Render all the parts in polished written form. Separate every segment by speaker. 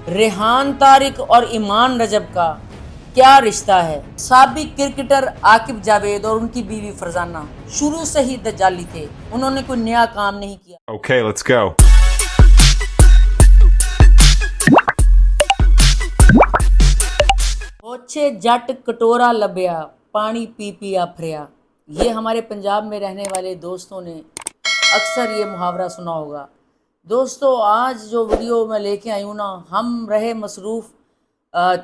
Speaker 1: ریحان طارق اور ایمان رجب کا کیا رشتہ ہے؟ سابق کرکٹر عاقب جاوید اور ان کی بیوی فرزانہ شروع سے ہی دجالی تھے، انہوں نے کوئی نیا کام نہیں کیا۔
Speaker 2: Okay, let's go.
Speaker 1: اوچھے جٹ کٹورا لبیا پانی پی پیا پھریا، یہ ہمارے پنجاب میں رہنے والے دوستوں نے اکثر یہ محاورہ سنا ہوگا۔ دوستو آج جو ویڈیو میں لے کے آئی ہوں نا، ہم رہے مصروف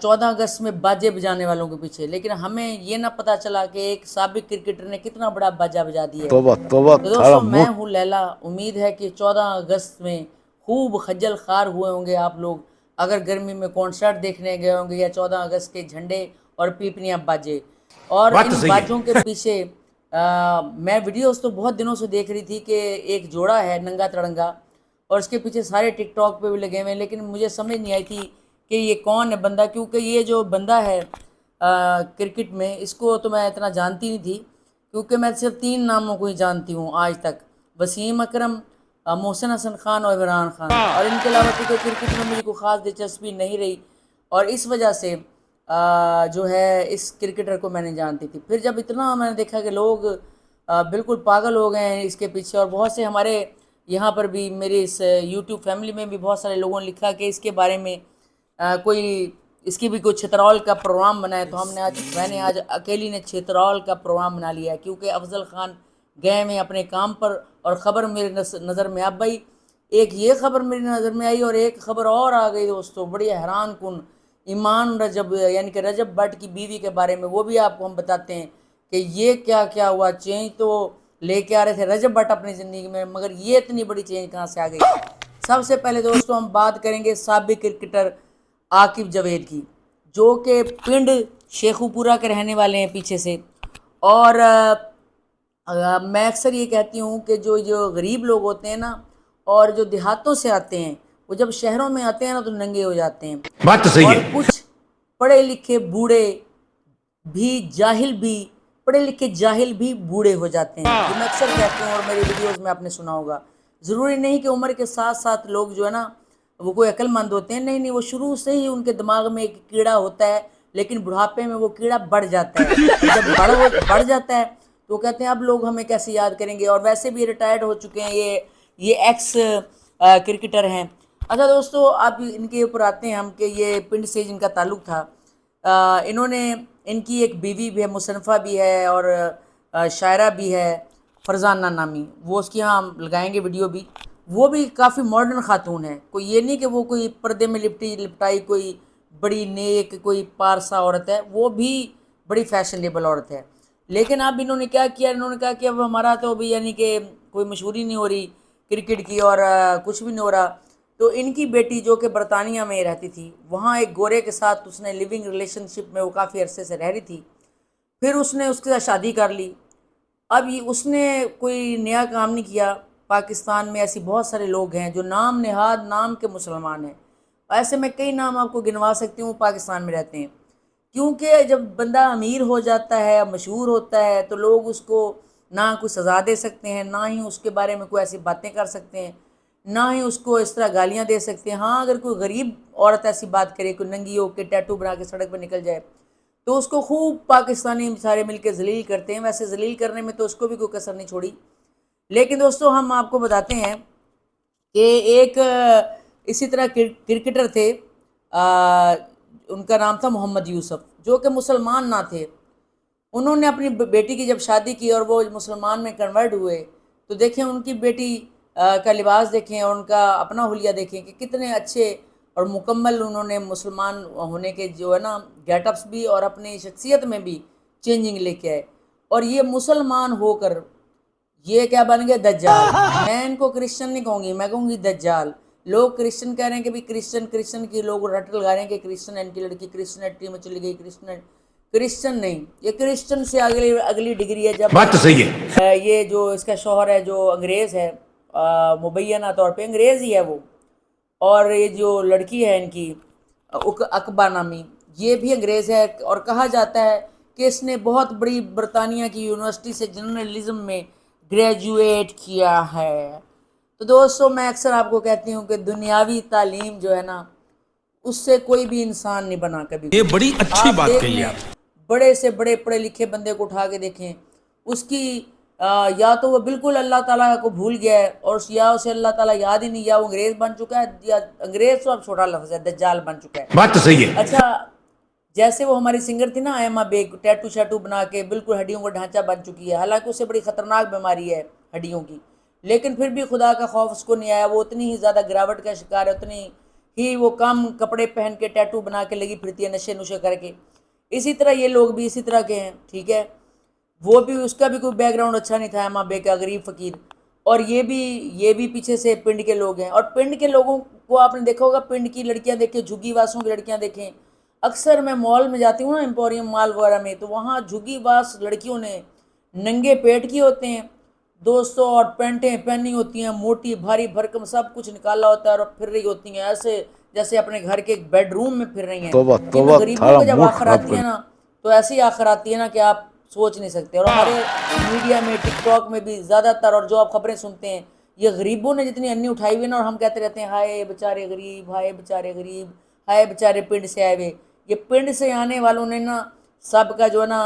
Speaker 1: 14 اگست میں باجے بجانے والوں کے پیچھے، لیکن ہمیں یہ نہ پتہ چلا کہ ایک سابق کرکٹر نے کتنا بڑا باجا بجا دیا ہے۔
Speaker 3: توبہ توبہ
Speaker 1: تو دوستو میں ہوں لیلا، امید ہے کہ 14 اگست میں خوب خجل خوار ہوئے ہوں گے آپ لوگ، اگر گرمی میں کانسرٹ دیکھنے گئے ہوں گے یا 14 اگست کے جھنڈے اور پیپنیاں باجے، اور ان باجوں کے پیچھے میں ویڈیوز تو بہت دنوں سے دیکھ رہی تھی کہ ایک جوڑا ہے ننگا تڑنگا، اور اس کے پیچھے سارے ٹک ٹاک پہ بھی لگے ہوئے ہیں، لیکن مجھے سمجھ نہیں آئی تھی کہ یہ کون ہے بندہ، کیونکہ یہ جو بندہ ہے کرکٹ میں، اس کو تو میں اتنا جانتی نہیں تھی، کیونکہ میں صرف 3 ناموں کو ہی جانتی ہوں آج تک: وسیم اکرم، محسن حسن خان اور عمران خان، اور ان کے علاوہ چونکہ کرکٹ میں مجھے کوئی خاص دلچسپی نہیں رہی، اور اس وجہ سے جو ہے اس کرکٹر کو میں نہیں جانتی تھی۔ پھر جب اتنا میں نے دیکھا کہ لوگ بالکل پاگل ہو گئے ہیں اس کے پیچھے، اور بہت سے ہمارے یہاں پر بھی میری اس یوٹیوب فیملی میں بھی بہت سارے لوگوں نے لکھا کہ اس کے بارے میں کوئی اس کی بھی کوئی چھترول کا پروگرام بنا ہے، تو میں نے آج اکیلی نے چھترول کا پروگرام بنا لیا ہے، کیونکہ افضل خان گئے میں اپنے کام پر، اور خبر میرے نظر میں اب آئی، ایک یہ خبر میری نظر میں آئی اور ایک خبر اور آ گئی دوستو بڑی حیران کن، ایمان رجب یعنی کہ رجب بٹ کی بیوی کے بارے میں، وہ بھی آپ کو ہم بتاتے ہیں کہ یہ کیا کیا ہوا۔ چینج تو لے کے آ رہے تھے رجب بٹ اپنی زندگی میں، مگر یہ اتنی بڑی چینج کہاں سے آ گئی۔ سب سے پہلے دوستو ہم بات کریں گے سابق کرکٹر عاقب جاوید کی، جو کہ پنڈ شیخو پورہ کے رہنے والے ہیں پیچھے سے، اور میں اکثر یہ کہتی ہوں کہ جو غریب لوگ ہوتے ہیں نا، اور جو دیہاتوں سے آتے ہیں، وہ جب شہروں میں آتے ہیں نا تو ننگے ہو جاتے ہیں،
Speaker 2: بات تو صحیح
Speaker 1: اور
Speaker 2: ہے۔
Speaker 1: کچھ پڑھے لکھے بوڑھے بھی جاہل بھی پڑھے لکھے جاہل بھی بوڑھے ہو جاتے ہیں، یہ میں اکثر کہتی ہوں اور میری ویڈیوز میں آپ نے سنا ہوگا۔ ضروری نہیں کہ عمر کے ساتھ ساتھ لوگ جو ہے نا وہ کوئی عقل مند ہوتے ہیں، نہیں، وہ شروع سے ہی ان کے دماغ میں ایک کیڑا ہوتا ہے، لیکن بڑھاپے میں وہ کیڑا بڑھ جاتا ہے، اور جب بڑھ جاتا ہے تو وہ کہتے ہیں اب لوگ ہمیں کیسے یاد کریں گے، اور ویسے بھی ریٹائرڈ ہو چکے ہیں یہ ایکس کرکٹر ہیں۔ اچھا دوستو آپ ان کے اوپر آتے ہیں ہم کہ یہ پنڈ سے جن کا تعلق تھا، انہوں نے ان کی ایک بیوی بھی ہے، مصنفہ بھی ہے اور شاعرہ بھی ہے، فرزانہ نامی، وہ اس کی ہاں لگائیں گے ویڈیو بھی، وہ بھی کافی ماڈرن خاتون ہے، کوئی یہ نہیں کہ وہ کوئی پردے میں لپٹائی کوئی بڑی نیک کوئی پارسا عورت ہے، وہ بھی بڑی فیشنیبل عورت ہے۔ لیکن اب انہوں نے کیا کیا، انہوں نے کہا کہ اب ہمارا تو بھی یعنی کہ کوئی مشہوری نہیں ہو رہی کرکٹ کی، اور کچھ بھی نہیں ہو رہا، تو ان کی بیٹی جو کہ برطانیہ میں رہتی تھی، وہاں ایک گورے کے ساتھ اس نے لیونگ ریلیشن شپ میں وہ کافی عرصے سے رہ رہی تھی، پھر اس نے اس کے ساتھ شادی کر لی۔ اب اس نے کوئی نیا کام نہیں کیا۔ پاکستان میں ایسی بہت سارے لوگ ہیں جو نام نہاد نام کے مسلمان ہیں، ایسے میں کئی نام آپ کو گنوا سکتی ہوں پاکستان میں رہتے ہیں، کیونکہ جب بندہ امیر ہو جاتا ہے، مشہور ہوتا ہے، تو لوگ اس کو نہ کوئی سزا دے سکتے ہیں، نہ ہی اس کے بارے میں کوئی ایسی باتیں کر سکتے ہیں، نہ ہی اس کو اس طرح گالیاں دے سکتے ہیں۔ ہاں اگر کوئی غریب عورت ایسی بات کرے، کوئی ننگی ہو کے ٹیٹو بنا کے سڑک پہ نکل جائے، تو اس کو خوب پاکستانی سارے مل کے ذلیل کرتے ہیں، ویسے ذلیل کرنے میں تو اس کو بھی کوئی کسر نہیں چھوڑی۔ لیکن دوستو ہم آپ کو بتاتے ہیں کہ ایک اسی طرح کرکٹر تھے، ان کا نام تھا محمد یوسف، جو کہ مسلمان نہ تھے۔ انہوں نے اپنی بیٹی کی جب شادی کی اور وہ مسلمان میں کنورٹ ہوئے، تو دیکھیں ان کی بیٹی کا لباس دیکھیں اور ان کا اپنا حلیہ دیکھیں کہ کتنے اچھے اور مکمل انہوں نے مسلمان ہونے کے جو ہے نا گیٹ اپس بھی اور اپنی شخصیت میں بھی چینجنگ لے کے آئے، اور یہ مسلمان ہو کر یہ کیا بن گئے؟ دجال۔ میں ان کو کرسچن نہیں کہوں گی، میں کہوں گی دجال۔ لوگ کرسچن کہہ رہے ہیں کہ بھی کرسچن کی لوگ رٹ لگا رہے ہیں کہ کرسچن ہے، ان کی لڑکی کرسچنٹی میں چلی گئی، کرسچن نہیں، یہ کرسچن سے اگلی ڈگری ہے۔ جب
Speaker 2: بات تو صحیح ہے۔
Speaker 1: یہ جو اس کا شوہر ہے جو انگریز ہے، مبینہ طور پہ انگریز ہی ہے وہ، اور یہ جو لڑکی ہے ان کی عقبہ نامی، یہ بھی انگریز ہے، اور کہا جاتا ہے کہ اس نے بہت بڑی برطانیہ کی یونیورسٹی سے جرنلزم میں گریجویٹ کیا ہے۔ تو دوستو میں اکثر آپ کو کہتی ہوں کہ دنیاوی تعلیم جو ہے نا اس سے کوئی بھی انسان نہیں بنا کبھی.
Speaker 3: یہ بڑی اچھی بات کہی آپ.
Speaker 1: بڑے سے بڑے پڑھے لکھے بندے کو اٹھا کے دیکھیں, اس کی یا تو وہ بالکل اللہ تعالیٰ کو بھول گیا ہے, اور یا اسے اللہ تعالیٰ یاد ہی نہیں, یا وہ انگریز بن چکا ہے, یا انگریز تو اب چھوٹا لفظ ہے, دجال بن چکا ہے.
Speaker 2: بات تو صحیح ہے.
Speaker 1: اچھا, جیسے وہ ہماری سنگر تھی نا ایما بیگ, ٹیٹو شیٹو بنا کے بالکل ہڈیوں کا ڈھانچہ بن چکی ہے, حالانکہ اسے بڑی خطرناک بیماری ہے ہڈیوں کی, لیکن پھر بھی خدا کا خوف اس کو نہیں آیا, وہ اتنی ہی زیادہ گراوٹ کا شکار ہے, اتنی ہی وہ کم کپڑے پہن کے ٹیٹو بنا کے لگی پھرتی ہے نشے نشے کر کے. اسی طرح یہ لوگ بھی اسی طرح کے ہیں, ٹھیک ہے, وہ بھی اس کا بھی کوئی بیک گراؤنڈ اچھا نہیں تھا ایما بے کا, غریب فقیر, اور یہ بھی پیچھے سے پنڈ کے لوگ ہیں. اور پنڈ کے لوگوں کو آپ نے دیکھا ہوگا, پنڈ کی لڑکیاں دیکھیں, جھگی واسوں کی لڑکیاں دیکھیں, اکثر میں مال میں جاتی ہوں نا, ایمپوریم مال وغیرہ میں, تو وہاں جھگی واس لڑکیوں نے ننگے پیٹ کی ہوتے ہیں دوستوں, اور پینٹیں پہنی ہوتی ہیں موٹی بھاری بھرکم, سب کچھ نکالا ہوتا ہے, اور پھر رہی ہوتی ہیں ایسے جیسے اپنے گھر کے ایک بیڈ روم میں پھر رہی ہیں. ان غریبوں کو جب آخر آتی ہے نا, تو ایسی آخر آتی ہے نا کہ آپ سوچ نہیں سکتے. اور ہمارے میڈیا میں ٹک ٹاک میں بھی زیادہ تر, اور جو آپ خبریں سنتے ہیں, یہ غریبوں نے جتنی انی اٹھائی ہوئی نا, اور ہم کہتے رہتے ہیں ہائے بیچارے غریب, ہائے بیچارے غریب, ہائے بیچارے پنڈ سے آئے ہوئے. یہ پنڈ سے آنے والوں نے نا سب کا جو ہے نا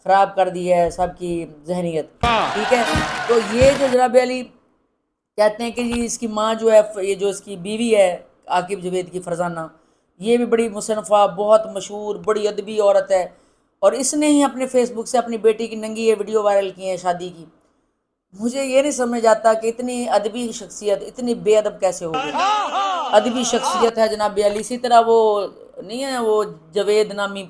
Speaker 1: خراب کر دیا ہے, سب کی ذہنیت, ٹھیک ہے. تو یہ جو جناب علی کہتے ہیں کہ جی اس کی ماں جو ہے, یہ جو اس کی بیوی ہے عاقب جاوید کی, فرزانہ, یہ بھی بڑی مصنفہ, بہت مشہور, بڑی ادبی عورت ہے, اور اس نے ہی اپنے فیس بک سے اپنی بیٹی کی ننگی یہ ویڈیو وائرل کی ہے شادی کی. مجھے یہ نہیں سمجھ آتا کہ اتنی ادبی شخصیت اتنی بے ادب کیسے ہو گئی. ادبی شخصیت ہے جناب علی. اسی طرح وہ نہیں ہے وہ جاوید نامی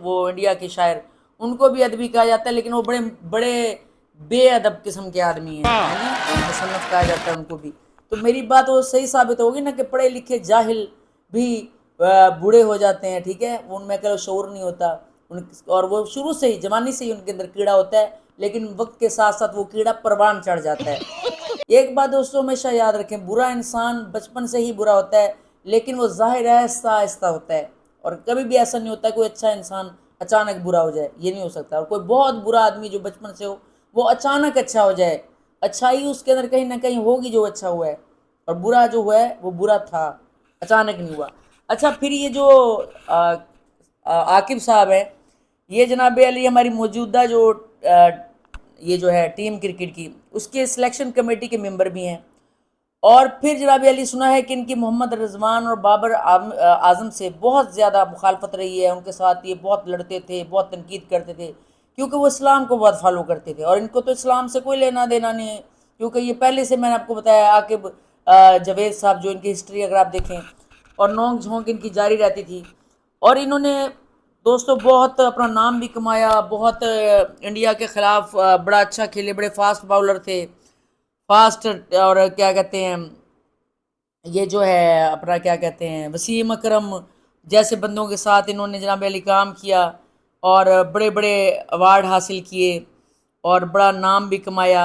Speaker 1: وہ انڈیا کے شاعر, ان کو بھی ادبی کہا جاتا ہے, لیکن وہ بڑے بڑے بے ادب قسم کے آدمی ہیں, مصنف کہا جاتا ہے ان کو بھی. تو میری بات وہ صحیح ثابت ہوگی نا کہ پڑھے لکھے جاہل بھی بوڑھے ہو جاتے ہیں, ٹھیک ہے, ان میں کہ شعور نہیں ہوتا, اور وہ شروع سے ہی جوانی سے ہی ان کے اندر کیڑا ہوتا ہے, لیکن وقت کے ساتھ ساتھ وہ کیڑا پروان چڑھ جاتا ہے. ایک بات دوستوں ہمیشہ یاد رکھیں, برا انسان بچپن سے ہی برا ہوتا ہے, لیکن وہ ظاہر آہستہ آہستہ ہوتا ہے, اور کبھی بھی ایسا نہیں ہوتا کوئی اچھا انسان اچانک برا ہو جائے, یہ نہیں ہو سکتا. اور کوئی بہت برا آدمی جو بچپن سے ہو وہ اچانک اچھا ہو جائے, اچھائی اس کے اندر کہیں نہ کہیں ہوگی جو اچھا ہوا ہے, اور برا جو ہوا ہے وہ برا تھا, اچانک نہیں ہوا. اچھا, پھر یہ جو عاقب صاحب ہیں, یہ جناب علی ہماری موجودہ جو یہ جو ہے ٹیم کرکٹ کی, اس کے سلیکشن کمیٹی کے ممبر بھی ہیں. اور پھر جناب علی سنا ہے کہ ان کی محمد رضوان اور بابر اعظم سے بہت زیادہ مخالفت رہی ہے, ان کے ساتھ یہ بہت لڑتے تھے, بہت تنقید کرتے تھے, کیونکہ وہ اسلام کو بہت فالو کرتے تھے, اور ان کو تو اسلام سے کوئی لینا دینا نہیں ہے, کیونکہ یہ پہلے سے میں نے آپ کو بتایا عاقب جاوید صاحب جو ان کی ہسٹری اگر آپ دیکھیں, اور نونک جھونک ان کی جاری رہتی تھی, اور انہوں نے دوستوں بہت اپنا نام بھی کمایا, بہت انڈیا کے خلاف بڑا اچھا کھیلے, بڑے فاسٹ باؤلر تھے, فاسٹ, اور کیا کہتے ہیں یہ جو ہے اپنا کیا کہتے ہیں وسیم اکرم جیسے بندوں کے ساتھ انہوں نے جناب علی کام کیا, اور بڑے بڑے ایوارڈ حاصل کیے, اور بڑا نام بھی کمایا,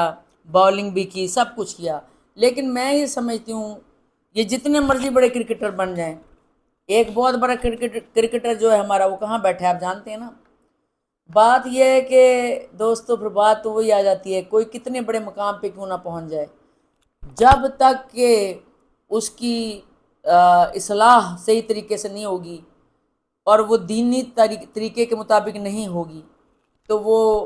Speaker 1: باؤلنگ بھی کی, سب کچھ کیا. لیکن میں یہ سمجھتی ہوں یہ جتنے مرضی بڑے کرکٹر بن جائیں, ایک بہت بڑا کرکٹر جو ہے ہمارا, وہ کہاں بیٹھے آپ جانتے ہیں نا. بات یہ ہے کہ دوستو پھر بات تو وہی آ جاتی ہے, کوئی کتنے بڑے مقام پہ کیوں نہ پہنچ جائے, جب تک کہ اس کی اصلاح صحیح طریقے سے نہیں ہوگی, اور وہ دینی طریقے کے مطابق نہیں ہوگی, تو وہ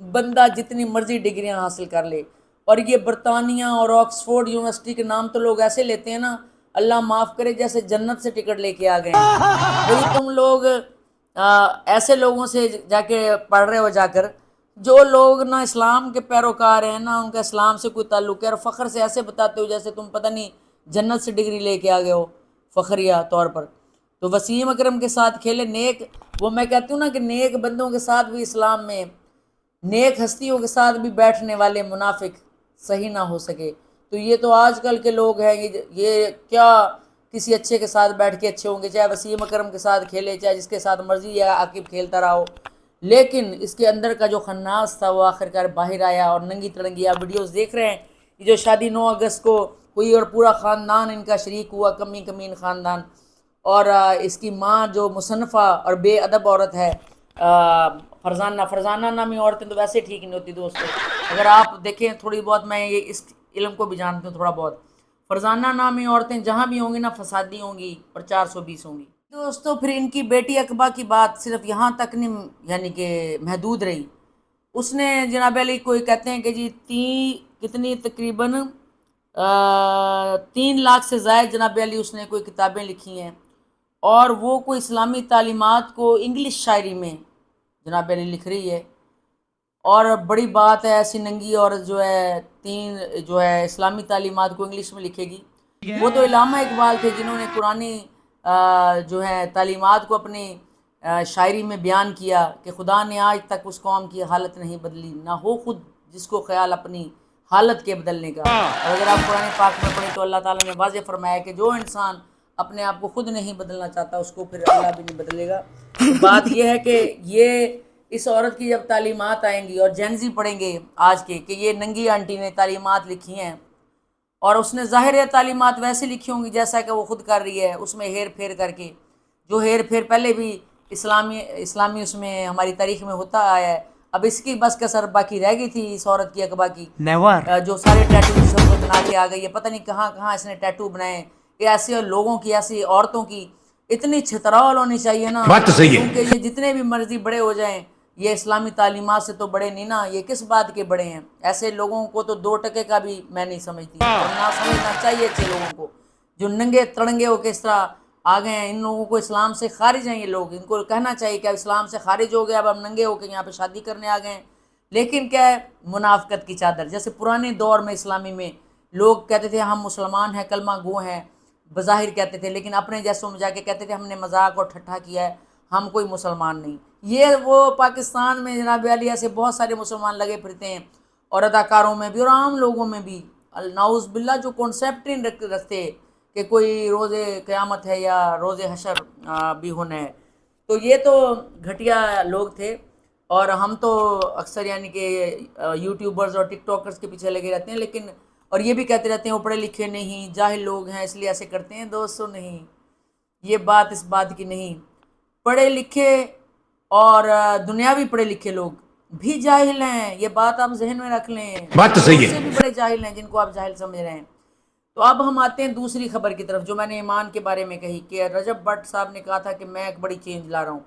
Speaker 1: بندہ جتنی مرضی ڈگریاں حاصل کر لے. اور یہ برطانیہ اور آکسفورڈ یونیورسٹی کے نام تو لوگ ایسے لیتے ہیں نا, اللہ معاف کرے, جیسے جنت سے ٹکٹ لے کے آ گئے ہیں. وہی تم لوگ ایسے لوگوں سے جا کے پڑھ رہے ہو, جا کر جو لوگ نہ اسلام کے پیروکار ہیں, نہ ان کا اسلام سے کوئی تعلق ہے, اور فخر سے ایسے بتاتے ہو جیسے تم پتہ نہیں جنت سے ڈگری لے کے آ گئے ہو فخریہ طور پر. تو وسیم اکرم کے ساتھ کھیلے نیک, وہ میں کہتی ہوں نا کہ نیک بندوں کے ساتھ بھی اسلام میں, نیک ہستیوں کے ساتھ بھی بیٹھنے والے منافق صحیح نہ ہو سکے. تو یہ تو آج کل کے لوگ ہیں, یہ کیا کسی اچھے کے ساتھ بیٹھ کے اچھے ہوں گے, چاہے وسیم اکرم کے ساتھ کھیلے, چاہے جس کے ساتھ مرضی یا عاقب کھیلتا رہا ہو, لیکن اس کے اندر کا جو خناس تھا وہ آخرکار باہر آیا. اور ننگی تڑنگی آپ ویڈیوز دیکھ رہے ہیں, یہ جو شادی 9 اگست کو ہوئی اور پورا خاندان ان کا شریک ہوا, کمین خاندان, اور اس کی ماں جو مصنفہ اور بے ادب عورت ہے فرزانہ نامی عورتیں تو ویسے ٹھیک نہیں ہوتی دوستوں. اگر آپ دیکھیں تھوڑی بہت, میں یہ اس علم کو بھی جانتی ہوں تھوڑا بہت, فرزانہ نامی عورتیں جہاں بھی ہوں گی نا فسادی ہوں گی اور 420 ہوں گی۔ دوستو پھر ان کی بیٹی اقبا کی بات صرف یہاں تک نہیں یعنی کہ محدود رہی، اس نے جناب علی کوئی کہتے ہیں کہ جی کتنی تقریباً 3 لاکھ سے زائد جناب علی اس نے کوئی کتابیں لکھی ہیں، اور وہ کوئی اسلامی تعلیمات کو انگلش شاعری میں جناب علی لکھ رہی ہے۔ اور بڑی بات ہے، ایسی ننگی اور جو ہے اسلامی تعلیمات کو انگلش میں لکھے گی۔ وہ تو علامہ اقبال تھے جنہوں نے قرآنی جو ہے تعلیمات کو اپنی شاعری میں بیان کیا کہ خدا نے آج تک اس قوم کی حالت نہیں بدلی، نہ ہو خود جس کو خیال اپنی حالت کے بدلنے کا۔ اور اگر آپ قرآن پاک میں پڑھیں تو اللہ تعالیٰ نے واضح فرمایا کہ جو انسان اپنے آپ کو خود نہیں بدلنا چاہتا اس کو پھر اللہ بھی نہیں بدلے گا۔ بات یہ ہے کہ یہ اس عورت کی جب تعلیمات آئیں گی اور جینزی پڑھیں گے آج کے کہ یہ ننگی آنٹی نے تعلیمات لکھی ہیں، اور اس نے ظاہر ہے تعلیمات ویسے لکھی ہوں گی جیسا کہ وہ خود کر رہی ہے، اس میں ہیر پھیر کر کے، جو ہیر پھیر پہلے بھی اسلامی اس میں ہماری تاریخ میں ہوتا آیا ہے۔ اب اس کی بس کسر باقی رہ گئی تھی اس عورت کی اقبا کی، جو سارے ٹیٹو اس وقت بنا کے آ گئی ہے، پتہ نہیں کہاں کہاں اس نے ٹیٹو بنائے۔ کہ ایسے لوگوں کی، ایسی عورتوں کی اتنی چھتراول ہونی چاہیے نا،
Speaker 2: بات تو صحیح ہے۔
Speaker 1: کیونکہ یہ جتنے بھی مرضی بڑے ہو جائیں یہ اسلامی تعلیمات سے تو بڑے نہیں نا، یہ کس بات کے بڑے ہیں؟ ایسے لوگوں کو تو 2 ٹکے کا بھی میں نہیں سمجھتی، اور نہ سمجھنا چاہیے اچھے لوگوں کو جو ننگے تڑنگے ہو کے اس طرح آ گئے ہیں۔ ان لوگوں کو اسلام سے خارج ہیں یہ لوگ، ان کو کہنا چاہیے کہ اب اسلام سے خارج ہو گیا، اب ہم ننگے ہو کے یہاں پہ شادی کرنے آ گئے ہیں۔ لیکن کیا ہے، منافقت کی چادر، جیسے پرانے دور میں اسلامی میں لوگ کہتے تھے ہم مسلمان ہیں، کلمہ گو ہیں، بظاہر کہتے تھے، لیکن اپنے جیسوں میں جا کے کہتے تھے ہم نے مذاق اور ٹھٹھا کیا ہے، ہم کوئی مسلمان نہیں۔ یہ وہ پاکستان میں جناب علی ایسے بہت سارے مسلمان لگے پھرتے ہیں، اور اداکاروں میں بھی اور عام لوگوں میں بھی، نعوذ باللہ، جو کانسیپٹ ہی رکھتے کہ کوئی روز قیامت ہے یا روز حشر بھی ہونا ہے۔ تو یہ تو گھٹیا لوگ تھے، اور ہم تو اکثر یعنی کہ یوٹیوبرز اور ٹک ٹاکرز کے پیچھے لگے رہتے ہیں، لیکن اور یہ بھی کہتے رہتے ہیں وہ پڑھے لکھے نہیں، جاہل لوگ ہیں اس لیے ایسے کرتے ہیں۔ دوستو نہیں، یہ بات اس بات کی نہیں، پڑھے لکھے اور دنیاوی پڑھے لکھے لوگ بھی جاہل ہیں، یہ بات آپ ذہن میں رکھ لیں،
Speaker 2: بات تو صحیح ہے۔
Speaker 1: اس سے بھی بڑے جاہل ہیں جن کو آپ جاہل سمجھ رہے ہیں۔ تو اب ہم آتے ہیں دوسری خبر کی طرف جو میں نے ایمان کے بارے میں کہی کہ رجب بٹ صاحب نے کہا تھا کہ میں ایک بڑی چینج لا رہا ہوں،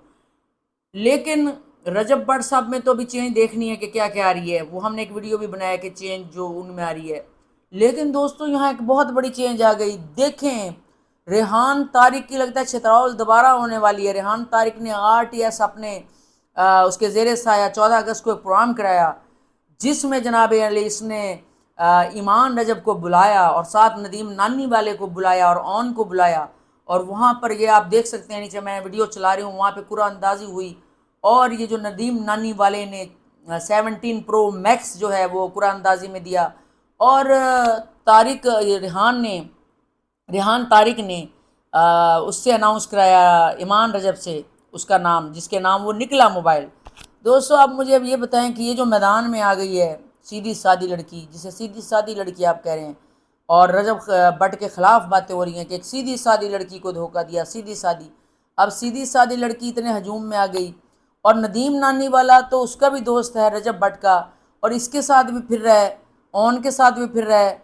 Speaker 1: لیکن رجب بٹ صاحب میں تو ابھی چینج دیکھنی ہے کہ کیا کیا آ رہی ہے۔ وہ ہم نے ایک ویڈیو بھی بنایا کہ چینج جو ان میں آ رہی ہے، لیکن دوستو یہاں ایک بہت بڑی چینج آ گئی۔ دیکھیں، ریحان طارق کی لگتا ہے چھتراول دوبارہ ہونے والی ہے۔ ریحان طارق نے RTS اپنے اس کے زیر سایہ 14 اگست کو ایک پروگرام کرایا جس میں جناب علی اس نے ایمان رجب کو بلایا اور ساتھ ندیم نانی والے کو بلایا اور اون کو بلایا، اور وہاں پر یہ آپ دیکھ سکتے ہیں، نیچے میں ویڈیو چلا رہی ہوں، وہاں پہ قرآن اندازی ہوئی، اور یہ جو ندیم نانی والے نے 17 پرو میکس جو ہے وہ قرآن اندازی میں دیا، اور ریحان طارق نے اس سے اناؤنس کرایا ایمان رجب سے اس کا نام، جس کے نام وہ نکلا موبائل۔ دوستو آپ مجھے اب یہ بتائیں کہ یہ جو میدان میں آ گئی ہے سیدھی سادی لڑکی، جسے سیدھی سادی لڑکی آپ کہہ رہے ہیں، اور رجب بٹ کے خلاف باتیں ہو رہی ہیں کہ ایک سیدھی سادی لڑکی کو دھوکہ دیا، سیدھی سادی۔ اب سیدھی سادی لڑکی اتنے ہجوم میں آ گئی، اور ندیم نانی والا تو اس کا بھی دوست ہے رجب بٹ کا، اور اس کے ساتھ بھی پھر رہا ہے، اون کے ساتھ بھی پھر رہا ہے۔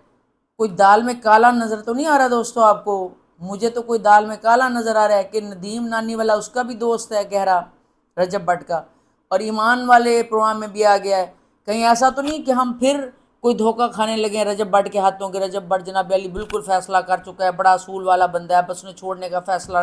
Speaker 1: کوئی دال میں کالا نظر تو نہیں آ رہا دوستو آپ کو؟ مجھے تو کوئی دال میں کالا نظر آ رہا ہے کہ ندیم نانی والا اس کا بھی دوست ہے گہرا رجب بٹ کا، اور ایمان والے پروگرام میں بھی آ گیا ہے۔ کہیں ایسا تو نہیں کہ ہم پھر کوئی دھوکہ کھانے لگے ہیں رجب بٹ کے ہاتھوں کے؟ رجب بٹ جناب علی بالکل فیصلہ کر چکا ہے، بڑا اصول والا بندہ ہے، بس نے چھوڑنے کا فیصلہ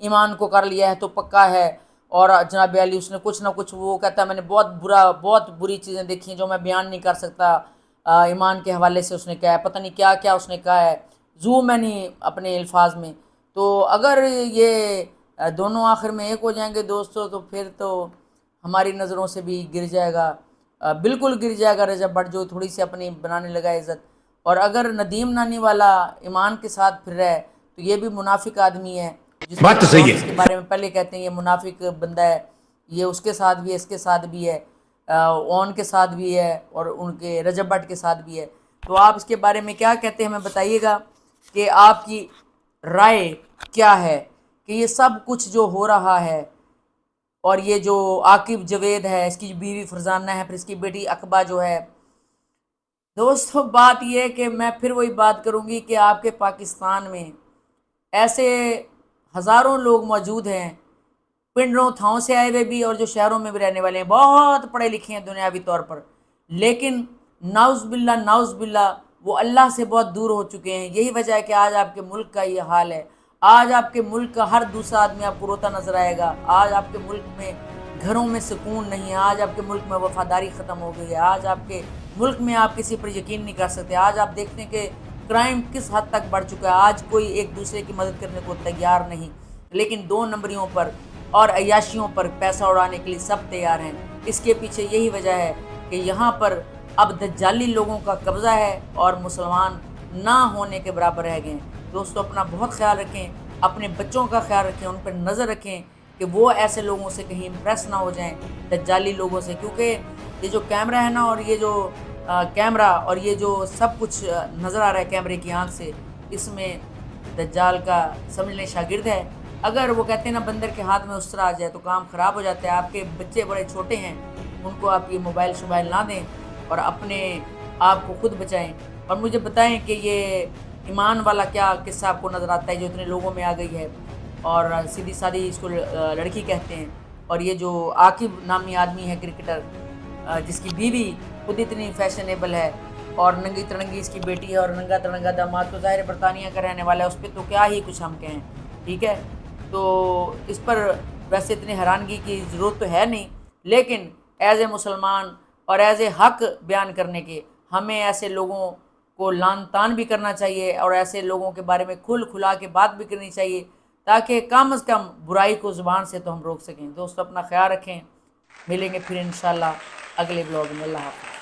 Speaker 1: ایمان کو کر لیا ہے تو پکا ہے، اور جناب علی اس نے کچھ نہ کچھ، وہ کہتا ہے میں نے بہت بری چیزیں دیکھی ہیں جو میں بیان نہیں کر سکتا، ایمان کے حوالے سے اس نے کہا ہے، پتہ نہیں کیا کیا اس نے کہا ہے، میں نہیں اپنے الفاظ میں۔ تو اگر یہ دونوں آخر میں ایک ہو جائیں گے دوستو تو پھر تو ہماری نظروں سے بھی گر جائے گا، بالکل گر جائے گا رجب بٹ جو تھوڑی سی اپنی بنانے لگا عزت۔ اور اگر ندیم نانی والا ایمان کے ساتھ پھر رہا ہے تو یہ بھی منافق آدمی ہے،
Speaker 2: بات تو صحیح ہے۔
Speaker 1: اس کے بارے میں پہلے کہتے ہیں یہ منافق بندہ ہے، یہ اس کے ساتھ بھی ہے، اس کے ساتھ بھی ہے، اون کے ساتھ بھی ہے، اور ان کے رجب بٹ کے ساتھ بھی ہے۔ تو آپ اس کے بارے میں کیا کہتے ہیں ہمیں بتائیے گا کہ آپ کی رائے کیا ہے کہ یہ سب کچھ جو ہو رہا ہے، اور یہ جو عاقب جوید ہے، اس کی بیوی فرزانہ ہے، پھر اس کی بیٹی اقبا جو ہے، دوستوں بات یہ ہے کہ میں پھر وہی بات کروں گی کہ آپ کے پاکستان میں ایسے ہزاروں لوگ موجود ہیں، پنڈروں تھاؤں سے آئے ہوئے بھی اور جو شہروں میں بھی رہنے والے ہیں، بہت پڑھے لکھے ہیں دنیاوی طور پر، لیکن ناؤز باللہ وہ اللہ سے بہت دور ہو چکے ہیں۔ یہی وجہ ہے کہ آج آپ کے ملک کا یہ حال ہے۔ آج آپ کے ملک کا ہر دوسرا آدمی آپ کو روتا نظر آئے گا۔ آج آپ کے ملک میں گھروں میں سکون نہیں ہے۔ آج آپ کے ملک میں وفاداری ختم ہو گئی ہے۔ آج آپ کے ملک میں آپ کسی پر یقین نہیں کر سکتے۔ آج آپ دیکھتے ہیں کہ کرائم کس حد تک بڑھ چکا ہے۔ آج کوئی ایک دوسرے کی مدد کرنے کو تیار نہیں، لیکن دو نمبریوں پر اور عیاشیوں پر پیسہ اڑانے کے لیے سب تیار ہیں۔ اس کے پیچھے یہی وجہ ہے کہ یہاں پر اب دجالی لوگوں کا قبضہ ہے اور مسلمان نہ ہونے کے برابر رہ گئے ہیں۔ دوستو اپنا بہت خیال رکھیں، اپنے بچوں کا خیال رکھیں، ان پر نظر رکھیں کہ وہ ایسے لوگوں سے کہیں امپریس نہ ہو جائیں، دجالی لوگوں سے، کیونکہ یہ جو کیمرہ ہے نا، اور یہ جو کیمرہ اور یہ جو سب کچھ نظر آ رہا ہے کیمرے کی آنکھ سے، اس میں دجال کا سمجھ لیں شاگرد ہے۔ اگر وہ کہتے ہیں نا بندر کے ہاتھ میں اس طرح آ جائے تو کام خراب ہو جاتا ہے۔ آپ کے بچے بڑے چھوٹے ہیں، ان کو آپ یہ موبائل شوبائل نہ دیں اور اپنے آپ کو خود بچائیں۔ اور مجھے بتائیں کہ یہ ایمان والا کیا قصہ آپ کو نظر آتا ہے جو اتنے لوگوں میں آ گئی ہے، اور سیدھی سادھی اس کو لڑکی کہتے ہیں، اور یہ جو عاقب نامی آدمی ہے کرکٹر، جس کی بیوی خود اتنی فیشنیبل ہے اور ننگی تڑنگی اس کی بیٹی ہے اور ننگا تڑنگا داماد، تو ظاہر برطانیہ کا رہنے والا ہے، اس پہ تو کیا ہی کچھ ہم کہیں، ٹھیک ہے۔ تو اس پر ویسے اتنی حیرانگی کی ضرورت تو ہے نہیں، لیکن ایز اے مسلمان اور ایز اے حق بیان کرنے کے، ہمیں ایسے لوگوں کو لعن طعن بھی کرنا چاہیے اور ایسے لوگوں کے بارے میں کھلا کے بات بھی کرنی چاہیے، تاکہ کم از کم برائی کو زبان سے تو ہم روک سکیں۔ دوستو اپنا خیال رکھیں، ملیں گے پھر انشاءاللہ اگلے بلاگ میں۔ اللہ حافظ۔